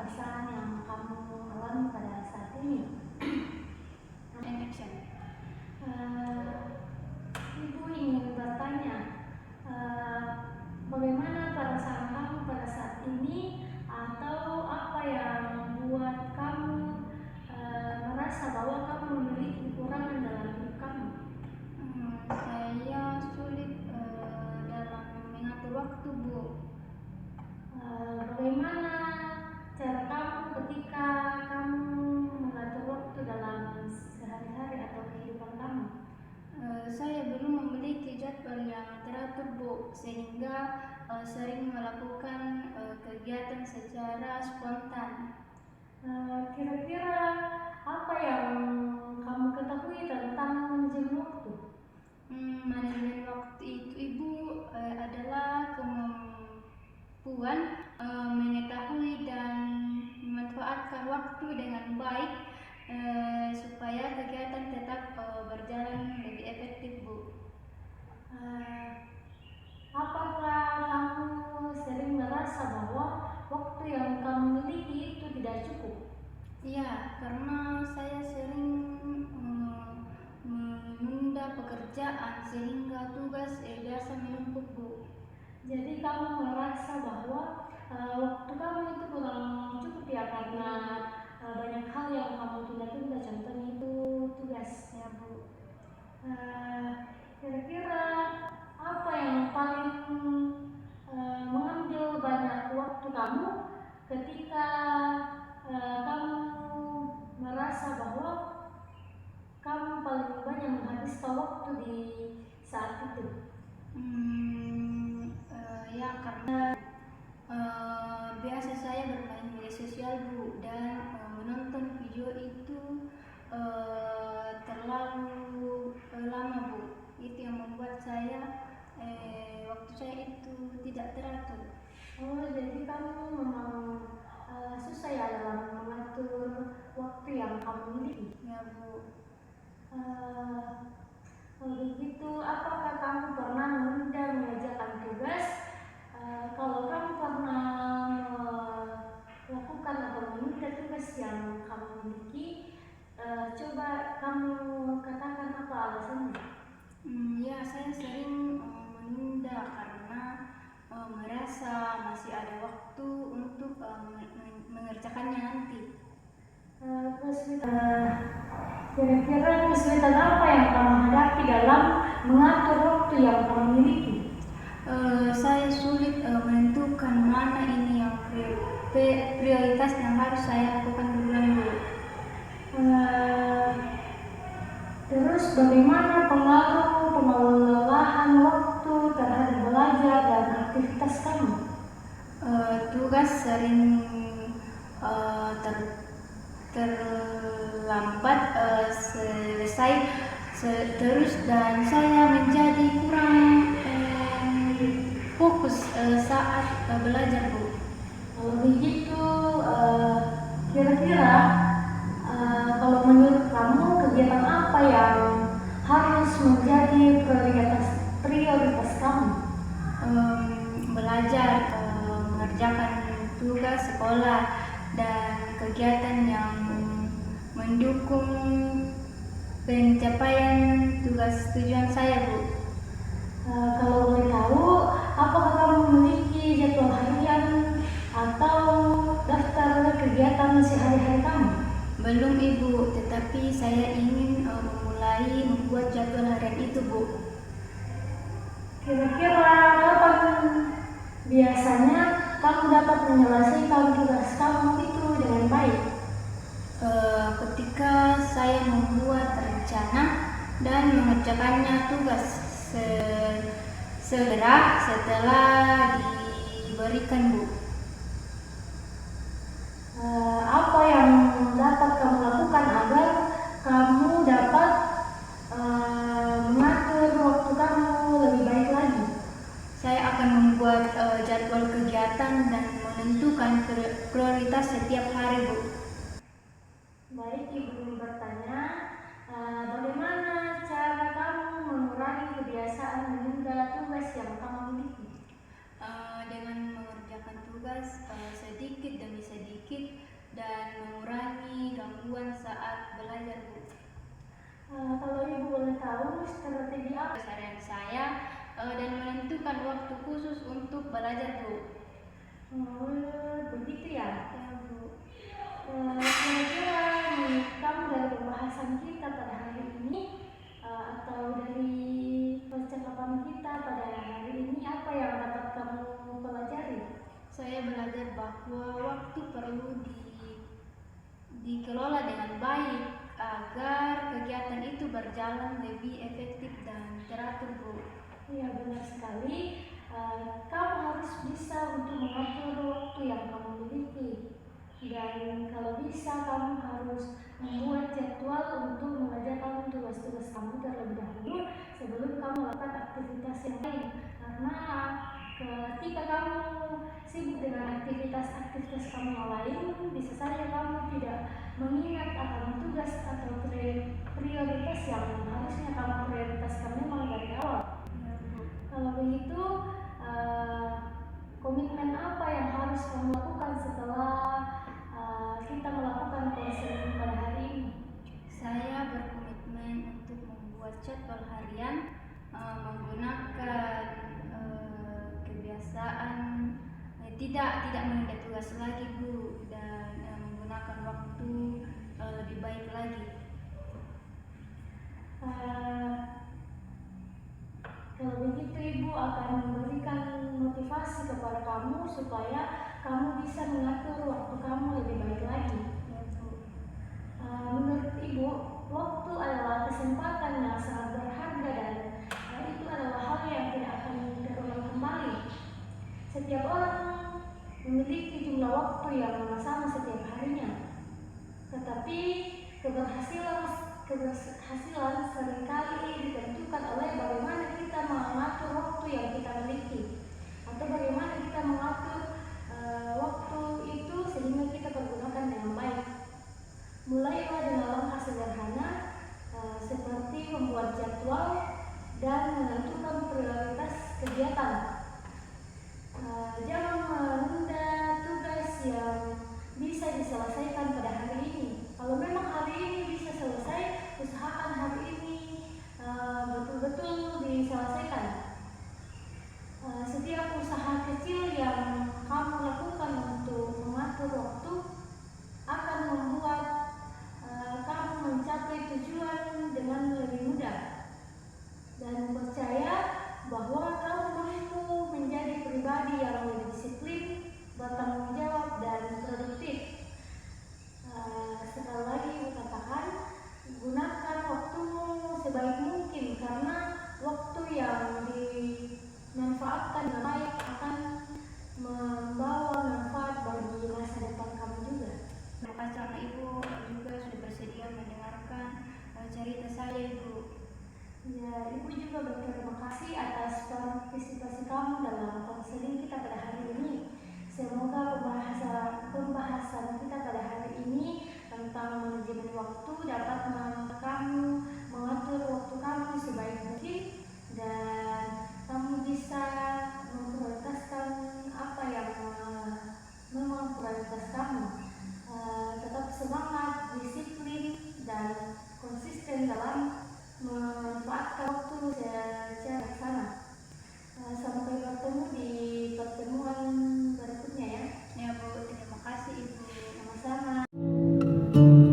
permasalahan yang kamu alami pada saat ini? Ibu ingin bertanya, bagaimana perasaan kamu pada saat ini, atau apa yang membuat kamu merasa bahwa kamu memiliki kekurangan dalam hidup kamu? Saya sulit dalam mengatur waktu, Bu. Bagaimana cara kamu ketika kamu mengatur waktu dalam sehari-hari atau kehidupan kamu? Saya belum memiliki jadwal yang teratur, Bu, sehingga sering melakukan kegiatan secara spontan. Kira-kira apa yang kamu ketahui tentang manajemen waktu? Manajemen waktu itu, Ibu, adalah kemampuan mengetahui dan memanfaatkan waktu dengan baik supaya kegiatan tetap berjalan lebih efektif, Bu. Apakah kamu sering merasa bahwa waktu yang kamu miliki itu tidak cukup? Iya, karena saya sering menunda pekerjaan sehingga tugas biasa menumpuk, Bu. Jadi kamu merasa bahwa waktu kamu itu kurang cukup ya, karena banyak hal yang kamu tunda-tunda, contohnya itu tugas ya, Bu. Kira-kira apa yang paling mengambil banyak waktu kamu ketika kamu merasa bahwa kamu paling banyak menghabiskan waktu di saat itu? Ya, karena biasa saya bermain media sosial, Bu, dan menonton video itu terlalu lama, Bu. Itu yang membuat saya waktu saya itu tidak teratur. Oh, jadi kamu memang susah ya dalam mengatur waktu yang kamu miliki? Ya, Bu. Kalau begitu, apakah kamu pernah menunda mengerjakan tugas? Kalau kamu pernah melakukan atau menunda tugas yang kamu miliki, coba kamu katakan apa alasannya? Ya, saya sering menunda karena merasa masih ada waktu untuk mengerjakannya nanti. Kira-kira kesulitan apa yang kamu hadapi dalam mengatur waktu yang kamu miliki? Saya sulit menentukan mana ini yang prioritas yang harus saya lakukan duluan, Bu. Terus bagaimana pengaruh pengelolaan waktu terhadap belajar dan aktivitas kamu? Tugas sering terlambat selesai terus, dan saya menjadi kurang fokus saat belajar, Bu. Kalau begitu, kira-kira kalau menurut kamu kegiatan apa yang harus menjadi prioritas kamu? Belajar, mengerjakan tugas sekolah, dan kegiatan yang mendukung pencapaian tugas tujuan saya, Bu. Kalau boleh tahu, apakah kamu memiliki jadwal harian atau daftar kegiatan sehari-hari kamu? Belum, Ibu, tetapi saya ingin memulai membuat jadwal harian itu, Bu. Kira-kira kapan biasanya kamu dapat menyelesaikan tugas kamu itu dengan baik? Ketika saya membuat rencana dan mengerjakannya tugas segera setelah diberikan, Bu. Apa yang dapat kamu lakukan agar kamu dapat mengatur waktu kamu lebih baik lagi? Saya akan membuat jadwal kegiatan dan menentukan prioritas setiap hari, Bu. Baik, Ibu bertanya, bagaimana cara kamu mengurangi kebiasaan menunda tugas yang kamu miliki? Dengan mengerjakan tugas sedikit demi sedikit Kalau ibu boleh tahu strategi apa? Keseharian saya dan menentukan waktu khusus untuk belajar, Bu. Begitu ya. Ya, Bu. Kira-kira menurut kamu dari pembahasan kita pada hari ini atau dari percakapan kita pada hari ini, apa yang dapat kamu pelajari? Saya belajar bahwa waktu perlu dikelola dengan baik agar kegiatan itu berjalan lebih efektif dan teratur, Bu. Ya, benar sekali. Kamu harus bisa untuk mengatur waktu yang kamu miliki. Dan kalau bisa kamu harus membuat jadwal untuk mengerjakan tugas-tugas kamu terlebih dahulu sebelum kamu melakukan aktivitas yang lain. Karena ketika kamu sibuk dengan aktivitas kamu yang lain, bisa saja kamu tidak mengingat akan tugas atau prioritas yang harusnya kamu prioritaskan memang dari awal. Kalau begitu, komitmen apa yang harus kamu lakukan setelah kita melakukan konseling pada hari ini? Saya berkomitmen untuk membuat jadwal harian, menggunakan kebiasaan tidak menunda tugas lagi, Bu, dan menggunakan waktu lebih baik lagi. Kalau begitu, Ibu akan memberikan motivasi kepada kamu supaya kamu bisa mengatur waktu kamu lebih baik lagi. Ya, Bu. Menurut Ibu, waktu adalah kesempatan yang sangat berharga dan itu adalah hal yang tidak akan terulang kembali. Setiap orang memiliki jumlah waktu yang sama setiap harinya, tetapi keberhasilan seringkali ditentukan oleh bagaimana kita mengatur waktu yang kita miliki atau bagaimana kita mengatur waktu itu sehingga kita pergunakan dengan baik. Mulailah dengan langkah sederhana seperti membuat jadwal dan menentukan prioritas kegiatan. Jangan menunda tugas yang bisa diselesaikan pada hari ini. Kalau memang hari ini bisa selesai, usahakan hari ini betul-betul diselesaikan. Setiap usaha kecil yang kamu lakukan untuk mengatur waktu akan membuat kamu mencapai tujuan dengan lebih mudah. Dan percaya bahwa kamu mampu menjadi pribadi yang lebih disiplin, bertanggung jawab, dan produktif. Sekali lagi Ibu katakan, gunakan waktumu sebaik mungkin karena waktu yang dimanfaatkan dengan baik akan membawa manfaat bagi masa depan kamu juga. Terima kasih karena Ibu juga sudah bersedia mendengarkan cerita saya, Ibu. Ya, Ibu juga berterima kasih atas partisipasi kamu dalam konseling kita pada hari ini. Semoga pembahasan kita pada hari ini tentang manajemen waktu dapat membantu kamu mengatur waktu kamu sebaik mungkin dan kamu bisa memprioritaskan apa yang memang prioritas kamu. Tetap semangat, disiplin, dan konsisten dalam memanfaatkan waktu secara sana. Sampai bertemu di pertemuan berikutnya ya. Ya, Bu, terima kasih, Ibu. Sama-sama.